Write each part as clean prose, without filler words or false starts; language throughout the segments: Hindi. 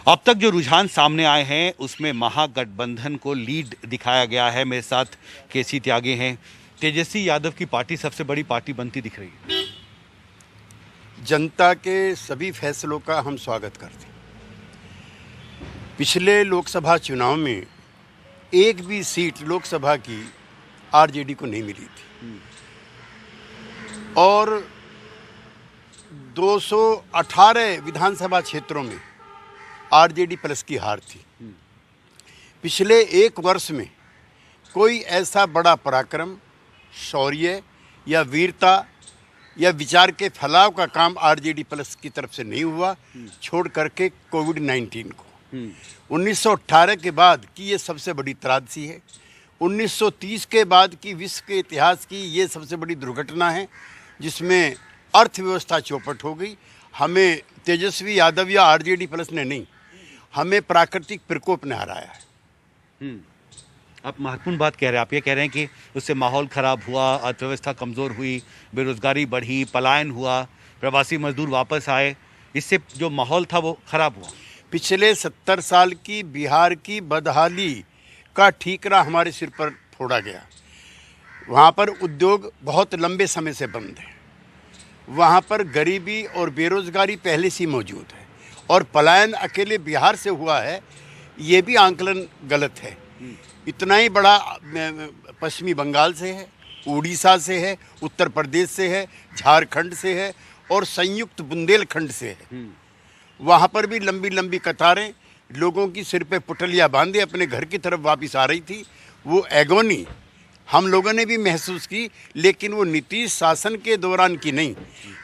अब तक जो रुझान सामने आए हैं उसमें महागठबंधन को लीड दिखाया गया है। मेरे साथ केसी त्यागी हैं। तेजस्वी यादव की पार्टी सबसे बड़ी पार्टी बनती दिख रही है। जनता के सभी फैसलों का हम स्वागत करते हैं। पिछले लोकसभा चुनाव में एक भी सीट लोकसभा की आरजेडी को नहीं मिली थी और 218 विधानसभा क्षेत्रों में आरजेडी प्लस की हार थी। पिछले एक वर्ष में कोई ऐसा बड़ा पराक्रम, शौर्य या वीरता या विचार के फैलाव का काम आरजेडी प्लस की तरफ से नहीं हुआ, छोड़ करके कोविड-19 को। 1918 के बाद की ये सबसे बड़ी त्रासदी है। 1930 के बाद की विश्व के इतिहास की ये सबसे बड़ी दुर्घटना है, जिसमें अर्थव्यवस्था चौपट हो गई। हमें तेजस्वी यादव या आरजेडी प्लस ने नहीं, हमें प्राकृतिक प्रकोप ने हराया है। आप महत्वपूर्ण बात कह रहे हैं। आप ये कह रहे हैं कि उससे माहौल खराब हुआ, अर्थव्यवस्था कमज़ोर हुई, बेरोजगारी बढ़ी, पलायन हुआ, प्रवासी मजदूर वापस आए, इससे जो माहौल था वो खराब हुआ। पिछले 70 साल की बिहार की बदहाली का ठीकरा हमारे सिर पर फोड़ा गया। वहाँ पर उद्योग बहुत लंबे समय से बंद है, वहाँ पर गरीबी और बेरोजगारी पहले से मौजूद है, और पलायन अकेले बिहार से हुआ है ये भी आंकलन गलत है। इतना ही बड़ा पश्चिमी बंगाल से है, उड़ीसा से है, उत्तर प्रदेश से है, झारखंड से है और संयुक्त बुंदेलखंड से है। वहाँ पर भी लंबी लंबी कतारें लोगों की सिर पे पुटलियाँ बांधे अपने घर की तरफ वापस आ रही थी। वो एगोनी हम लोगों ने भी महसूस की, लेकिन वो नीतीश शासन के दौरान की नहीं।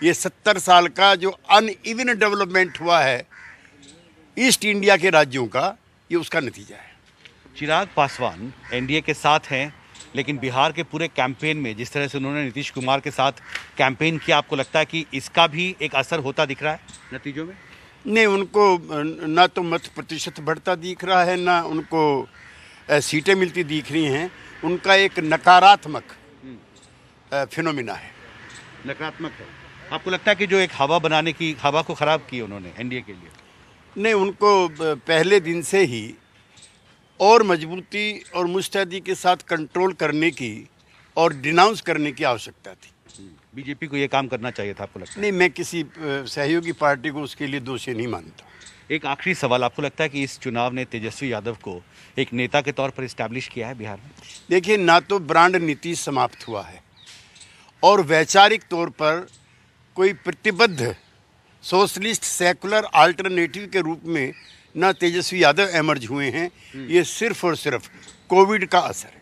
ये 70 साल का जो अनइवन डेवलपमेंट हुआ है ईस्ट इंडिया के राज्यों का, ये उसका नतीजा है। चिराग पासवान एनडीए के साथ हैं, लेकिन बिहार के पूरे कैंपेन में जिस तरह से उन्होंने नीतीश कुमार के साथ कैंपेन किया, आपको लगता है कि इसका भी एक असर होता दिख रहा है नतीजों में? नहीं, उनको ना तो मत प्रतिशत बढ़ता दिख रहा है, ना उनको सीटें मिलती दिख रही हैं। उनका एक नकारात्मक फिनोमिना है। नकारात्मक है। आपको लगता है कि जो एक हवा बनाने की, हवा को ख़राब की उन्होंने एनडीए के लिए? नहीं, उनको पहले दिन से ही और मजबूती और मुस्तैदी के साथ कंट्रोल करने की और डिनाउंस करने की आवश्यकता थी। बीजेपी को ये काम करना चाहिए था, आपको लगता है? नहीं, मैं किसी सहयोगी पार्टी को उसके लिए दोषी नहीं मानता। एक आखिरी सवाल, आपको लगता है कि इस चुनाव ने तेजस्वी यादव को एक नेता के तौर पर इस्टेब्लिश किया है बिहार में? देखिए, ना तो ब्रांड नीति समाप्त हुआ है और वैचारिक तौर पर कोई प्रतिबद्ध सोशलिस्ट सेकुलर अल्टरनेटिव के रूप में ना तेजस्वी यादव एमर्ज हुए हैं। ये सिर्फ और सिर्फ कोविड का असर है।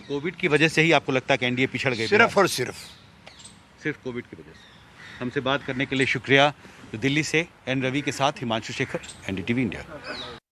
कोविड की वजह से ही आपको लगता है कि एनडीए पिछड़ गई? सिर्फ और सिर्फ कोविड की वजह से। हमसे बात करने के लिए शुक्रिया। तो दिल्ली से एन रवि के साथ हिमांशु शेखर, एनडीटीवी इंडिया।